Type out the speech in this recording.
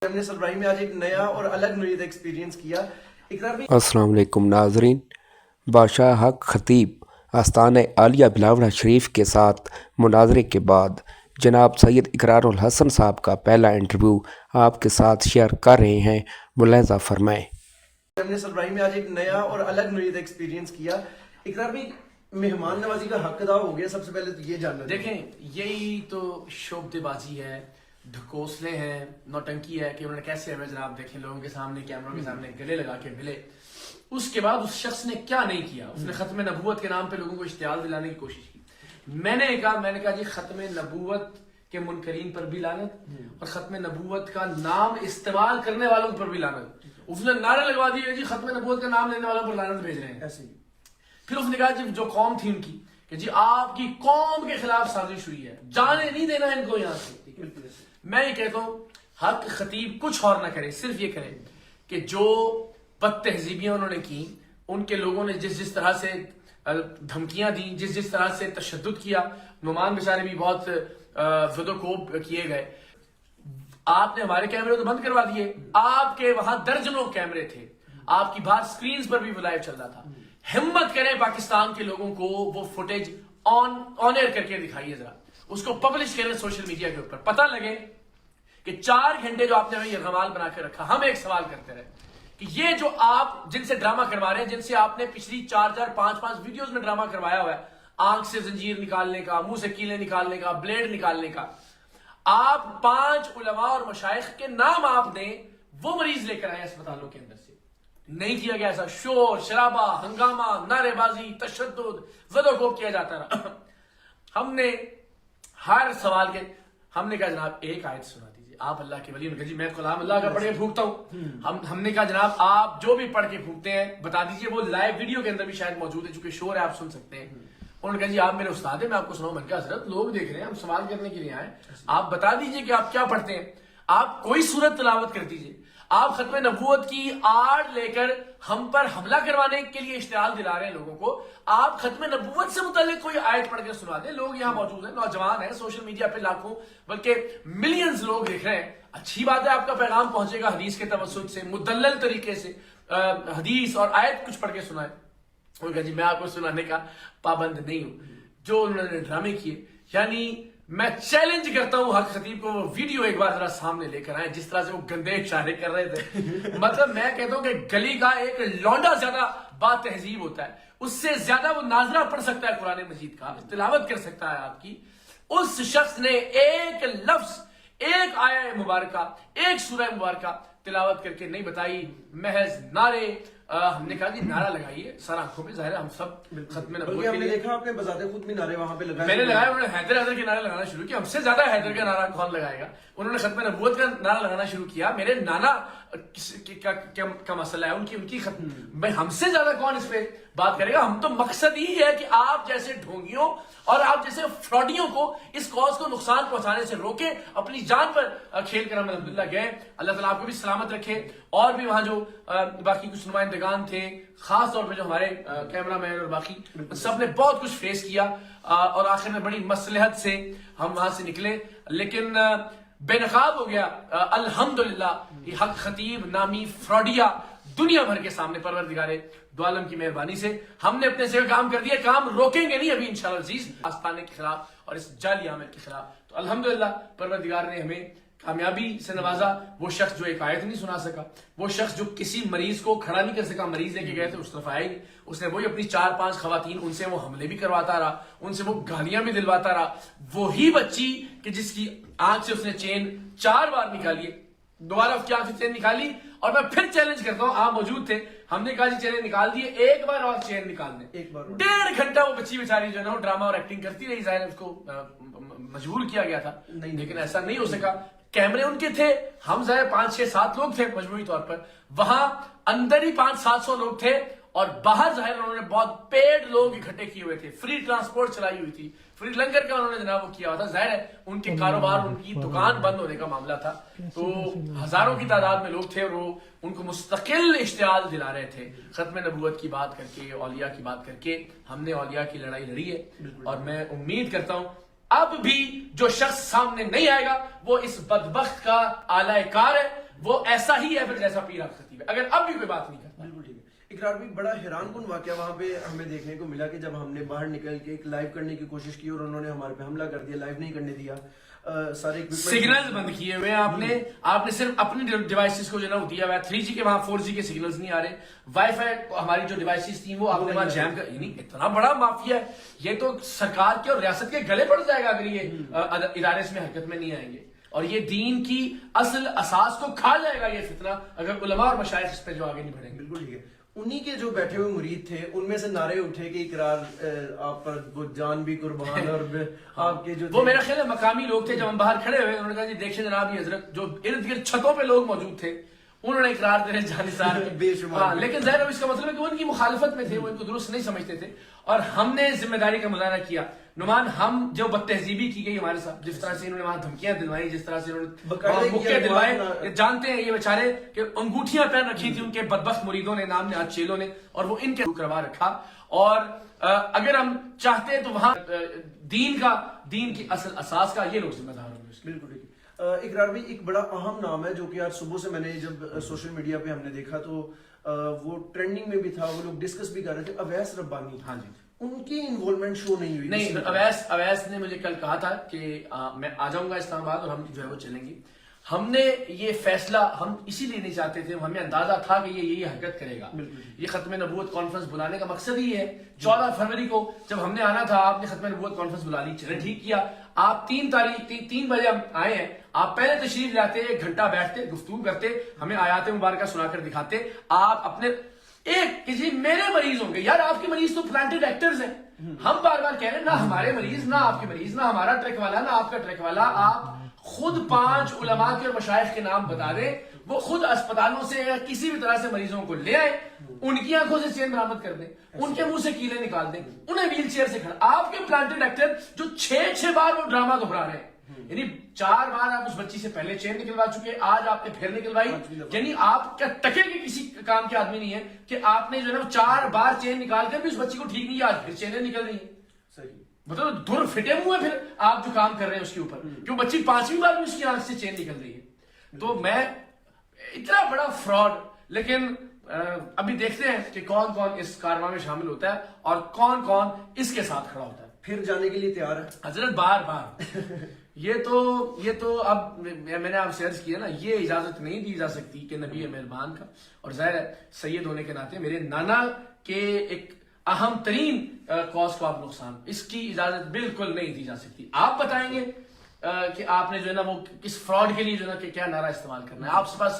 ہم نے سربراہی میں آج ایک نیا اور الگ نوعیت ایکسپیرینس کیا اقرار بھی۔ السلام علیکم ناظرین، بادشاہ حق خطیب آستانہ عالیہ بلاورہ شریف کے ساتھ مناظرے کے بعد جناب سید اقرار الحسن صاحب کا پہلا انٹرویو آپ کے ساتھ شیئر کر رہے ہیں، ملاحظہ فرمائیں۔ ہم نے سربراہی میں آج ایک نیا اور الگ نوعیت ایکسپیرینس کیا اقرار بھی مہمان نوازی کا حق ادا ہو گیا۔ سب سے پہلے تو یہ جاننا دیکھیں، یہی تو شعبدے بازی ہے، ڈھکوسلے ہیں، نوٹنکی ہے کہ انہوں نے کیسے ہمیں جناب دیکھیں لوگوں کے سامنے کیمروں کے سامنے گلے لگا کے ملے۔ اس کے بعد اس شخص نے کیا نہیں کیا؟ اس نے ختم نبوت کے نام پہ لوگوں کو اشتعال دلانے کی کوشش کی۔ میں نے کہا جی ختم نبوت کے منکرین پر بھی لعنت اور ختم نبوت کا نام استعمال کرنے والوں پر بھی لعنت۔ اس نے نعرہ لگوا دیا جی ختم نبوت کا نام لینے والوں پر لعنت بھیج رہے ہیں ایسے ہی۔ پھر اس نے کہا جی جو قوم تھی ان کی کہ جی آپ کی قوم کے خلاف سازش ہوئی ہے، جانے نہیں دینا ان کو یہاں سے۔ میں یہ کہتا ہوں حق خطیب کچھ اور نہ کرے، صرف یہ کرے کہ جو بد تہذیبیاں انہوں نے کی، ان کے لوگوں نے جس طرح سے دھمکیاں دیں، جس طرح سے تشدد کیا، نعمان بیچارے بھی بہت زد و کوب کیے گئے۔ آپ نے ہمارے کیمرے تو بند کروا دیے، آپ کے وہاں درجنوں کیمرے تھے، آپ کی باہر سکرینز پر بھی لائیو چل رہا تھا۔ ہمت کریں پاکستان کے لوگوں کو وہ فوٹیج آن ایئر کر کے دکھائیے، ذرا اس کو پبلش کریں سوشل میڈیا کے اوپر، پتہ لگے کہ 4 گھنٹے جو آپ نے ہمیں یہ غمال بنا کے رکھا۔ ہم ایک سوال کرتے رہے کہ یہ جو آپ جن سے ڈرامہ کروا رہے ہیں، جن سے آپ نے پچھلی 4 5 ویڈیوز میں ڈرامہ کروایا ہوا ہے، آنکھ سے زنجیر نکالنے کا، منہ سے کیلیں نکالنے کا، بلیڈ نکالنے کا، آپ 5 علماء اور مشائخ کے نام آپ نے وہ مریض لے کر آئے اسپتالوں کے اندر سے، نہیں کیا گیا ایسا شور شرابہ، ہنگامہ، نعرے بازی، تشدد، زد و کوب کیا جاتا رہا۔ ہم نے ہر سوال کے ہم نے کہا جناب ایک آیت سنا دیجیے، آپ اللہ کے ولی نے کہا جی میں کلام اللہ کا پڑھ کے پھونکتا ہوں۔ ہم نے کہا جناب آپ جو بھی پڑھ کے پھونکتے ہیں بتا دیجیے، وہ لائیو ویڈیو کے اندر بھی شاید موجود ہے، چونکہ شور ہے آپ سن سکتے ہیں۔ انہوں نے کہا جی آپ میرے استاد ہیں، میں آپ کو سناؤں۔ میں نے کہا حضرت لوگ دیکھ رہے ہیں، ہم سوال کرنے کے لیے آئے، آپ بتا دیجیے کہ آپ کیا پڑھتے ہیں، آپ کوئی سورت تلاوت کر دیجیے۔ آپ ختم نبوت کی آڑ لے کر ہم پر حملہ کروانے کے لیے اشتعال دلا رہے ہیں لوگوں کو، آپ ختم نبوت سے متعلق کوئی آیت پڑھ کے سنا دیں۔ لوگ یہاں موجود ہیں، نوجوان ہیں، سوشل میڈیا پہ لاکھوں بلکہ ملینز لوگ دیکھ رہے ہیں۔ اچھی بات ہے، آپ کا پیغام پہنچے گا حدیث کے توسط سے، مدلل طریقے سے حدیث اور آیت کچھ پڑھ کے سنائیں۔ انہوں نے کہا جی میں آپ کو سنانے کا پابند نہیں ہوں۔ جو انہوں نے ڈرامے کیے، یعنی میں چیلنج کرتا ہوں حق خطیب کو وہ ویڈیو ایک بار ذرا سامنے لے کر آئیں، جس طرح سے وہ گندے اشارے کر رہے تھے۔ مطلب میں کہتا ہوں کہ گلی کا ایک لونڈا زیادہ با تہذیب ہوتا ہے، اس سے زیادہ وہ ناظرہ پڑھ سکتا ہے قرآن مجید کا، تلاوت کر سکتا ہے آپ کی۔ اس شخص نے ایک لفظ، ایک آیہ مبارکہ، ایک سورہ مبارکہ تلاوت کر کے نہیں بتائی، محض نعرے۔ ہم نے کہا جی نعرہ لگائیے سر آنکھوں پہ، ظاہر ہے ہم سب ختم نبوت بلکہ ہم کے نے لیے دیکھا آپ نے بذات خود بھی نعرے وہاں پہ لگائے، میں نے لگایا، انہوں نے حیدر کے نعرے لگانا شروع کیا۔ ہم سے زیادہ حیدر کا نعرہ کون لگائے گا؟ انہوں نے ختم نبوت کا نعرہ لگانا شروع کیا۔ میرے نانا کا مسئلہ ہے، ان کی ختم، میں ہم سے زیادہ کون اس پہ بات کرے گا؟ ہم تو مقصد ہی ہے کہ آپ جیسے ڈھونگیوں اور آپ جیسے فراڈیوں کو اس کاز کو نقصان پہنچانے سے روکے۔ اپنی جان پر کھیل کر ہم الحمدللہ گئے، اللہ تعالیٰ آپ کو بھی سلامت رکھے۔ اور بھی وہاں جو باقی کچھ نمائندگان تھے، خاص طور پہ جو ہمارے کیمرہ مین اور باقی سب نے بہت کچھ فیس کیا، اور آخر میں بڑی مصلحت سے ہم وہاں سے نکلے، لیکن بے نقاب ہو گیا الحمدللہ۔ یہ حق خطیب نامی فراڈیا دنیا بھر کے سامنے پروردگار دو عالم کی مہربانی سے ہم نے اپنے سے کام کر دیا، کام روکیں گے نہیں ابھی انشاءاللہ عزیز، آستانے کے خلاف اور اس جعلی عامل کے خلاف۔ تو الحمدللہ پروردگار نے ہمیں کامیابی سے نوازا۔ وہ شخص جو ایک آیت نہیں سنا سکا، وہ شخص جو کسی مریض کو کھڑا نہیں کر سکا، مریض لے کے گئے تھے اس طرف آئے نہیں، اس نے وہی اپنی 4 5 خواتین، ان سے وہ حملے بھی کرواتا رہا، ان سے وہ گالیاں بھی دلواتا رہا۔ وہی بچی کہ جس کی آنکھ سے اس نے چین 4 بار نکالی، دوبارہ اس کی آنکھ سے چین نکالی، اور میں پھر چیلنج کرتا ہوں، آپ موجود تھے، ہم نے کہا جی چین نکال دیے، ایک بار اور چین نکال دیں۔ 1.5 گھنٹہ وہ بچی بیچاری جو ہے نا وہ ڈرامہ اور ایکٹنگ کرتی رہی، ظاہر ہے اس کو مجبور کیا گیا تھا، لیکن ایسا نہیں ہو سکا۔ کیمرے ان کے تھے، ہم ظاہر 5 6 7 لوگ تھے مجموعی طور پر، وہاں اندر ہی 500 700 لوگ تھے، اور باہر ظاہر انہوں نے بہت پیڈ لوگ اکٹھے کیے ہوئے تھے، فری ٹرانسپورٹ چلائی ہوئی تھی، فری لنگر کا انہوں نے جناب وہ کیا ہوا تھا۔ ظاہر ہے ان کے کاروبار، ان کی دکان بند ہونے کا معاملہ تھا، تو ہزاروں کی تعداد میں لوگ تھے، اور وہ ان کو مستقل اشتعال دلا رہے تھے ختم نبوت کی بات کر کے، اولیاء کی بات کر کے۔ ہم نے اولیاء کی لڑائی لڑی ہے، اور میں امید کرتا ہوں اب بھی جو شخص سامنے نہیں آئے گا وہ اس بدبخت کا آلہ کار ہے، وہ ایسا ہی ہے پھر جیسا پیر حق خطیب ہے، اگر اب بھی کوئی بات نہیں کرتا۔ بالکل ٹھیک ہے اقرار بھی بڑا حیران کن واقعہ وہاں پہ ہمیں دیکھنے کو ملا کہ جب ہم نے باہر نکل کے ایک لائیو کرنے کی کوشش کی اور انہوں نے ہمارے پہ حملہ کر دیا، لائیو نہیں کرنے دیا، سارے سگنلز بند کیے ہوئے ہیں آپ نے صرف اپنی ڈیوائسز کو جو نا دیا ہوا ہے، 3G کے وہاں 4G کے سگنلز نہیں آ رہے، وائی فائی ہماری جو ڈیوائسز تھیں وہ آپ نے وہاں جیم کر، یعنی اتنا بڑا مافیا ہے یہ تو سرکار کے اور ریاست کے گلے پڑ جائے گا اگر یہ ادارے اس میں حرکت میں نہیں آئیں گے، اور یہ دین کی اصل اساس کو کھا جائے گا یہ فتنہ اگر علماء اور مشائخ اس پہ جو آگے نہیں بڑھیں گے۔ بالکل ٹھیک ہے، انہی کے جو بیٹھے ہوئے مرید تھے ان میں سے نعرے اٹھے کہ اقرار آپ پر وہ جان بھی قربان اور آپ کے جو وہ میرا خیال ہے مقامی لوگ تھے، جب ہم باہر کھڑے ہوئے انہوں نے کہا جی دیکھیں جناب یہ حضرت، جو ارد گرد چھتوں پہ لوگ موجود تھے انہوں نے اقرار دینے جانثار بے شمار، لیکن ظاہر ہے اس کا مطلب ہے کہ وہ ان کی مخالفت میں تھے، وہ ان کو درست نہیں سمجھتے تھے، اور ہم نے ذمہ داری کا مظاہرہ کیا۔ نعمان ہم جو بد تہذیبی کی گئی ہمارے ساتھ، جس طرح سے انہوں نے وہاں دھمکیاں دلوائی، جس طرح سے انہوں نے مکے دلوائے، جانتے ہیں یہ بیچارے کہ انگوٹھیاں پہن رکھی تھی ان کے بدبخت مریدوں نے، نام نے چیلوں نے، اور وہ ان کے کروا رکھا، اور اگر ہم چاہتے تو وہاں دین کی اصل اساس کا یہ لوگ ذمہ دار ہوں گے۔ بالکل ٹھیک ہے۔ اقرار بھی ایک بڑا اہم نام ہے جو کہ آج صبح سے میں نے جب سوشل میڈیا پہ ہم نے دیکھا تو وہ ٹرینڈنگ میں بھی تھا، وہ لوگ ڈسکس بھی کر رہے تھے، اویس ربانی۔ ہاں جی، ان کی انوالومنٹ شو نہیں ہوئی؟ نہیں، اویس نے مجھے کل کہا تھا کہ میں آ جاؤں گا اسلام آباد اور ہم جو ہے وہ چلیں گے۔ ہم نے یہ فیصلہ ہم اسی لیے نہیں چاہتے تھے، ہمیں اندازہ تھا کہ یہ حرکت کرے گا۔ یہ ختم نبوت کانفرنس بلانے کا مقصد ہی ہے۔ 14 فروری کو جب ہم نے آنا تھا آپ نے ختم نبوت کانفرنس بلا لی، چلے ٹھیک کیا، آپ 3 بجے ہم آئے ہیں، آپ پہلے تشریف لاتے، 1 گھنٹہ بیٹھتے، گفتگو کرتے، ہمیں آیات مبارکہ سنا کر دکھاتے، آپ اپنے کسی میرے مریض ہوں گے، یار آپ کے مریض تو پلانٹڈ ایکٹرز ہیں، ہم بار بار کہہ رہے ہیں نہ ہمارے مریض، نہ آپ کے مریض، نہ ہمارا ٹرک والا، نہ آپ کا ٹرک والا، آپ خود 5 علماء کے اور مشائخ کے نام بتا دیں، وہ خود اسپتالوں سے یا کسی بھی طرح سے مریضوں کو لے آئے، ان کی آنکھوں سے چین برآمد کر دیں، ان کے منہ سے کیلیں نکال دیں، انہیں ویل چیئر سے کھڑا، آپ کے پلانٹڈ ایکٹر جو 6 بار وہ ڈرامہ دہرا رہے ہیں، یعنی 4 بار آپ اس بچی سے پہلے چین نکلوا چکے، آج آپ نے پھر نکلوائی، یعنی آپ کیا ٹکے کے کسی کام کے آدمی نہیں ہے کہ آپ نے جو ہے 4 بار چین نکال کر بھی اس بچی کو ٹھیک نہیں کیا، آج پھر چینیں نکل رہی ہیں۔ صحیح، مطلب دھر فٹے ہوئے پھر آپ جو کام کر رہے ہیں اس کے اوپر، کیوں بچی 5ویں بار بھی اس کی آنکھ سے چین نکل رہی ہے۔ تو میں اتنا بڑا فراڈ، لیکن ابھی دیکھتے ہیں کہ کون کون اس کارواں میں شامل ہوتا ہے اور کون کون اس کے ساتھ کھڑا ہوتا ہے۔ پھر جانے کے لیے تیار ہے حضرت بار یہ تو اب میں نے آپ سے عرض کیا نا، یہ اجازت نہیں دی جا سکتی کہ نبی مہربان کا، اور ظاہر ہے سید ہونے کے ناطے میرے نانا کے ایک اہم ترین کاز کو آپ نقصان، اس کی اجازت بالکل نہیں دی جا سکتی۔ آپ بتائیں گے کہ آپ نے جو ہے نا وہ کس فراڈ کے لیے جو ہے نا کہ کیا نعرہ استعمال کرنا ہے، آپ کے پاس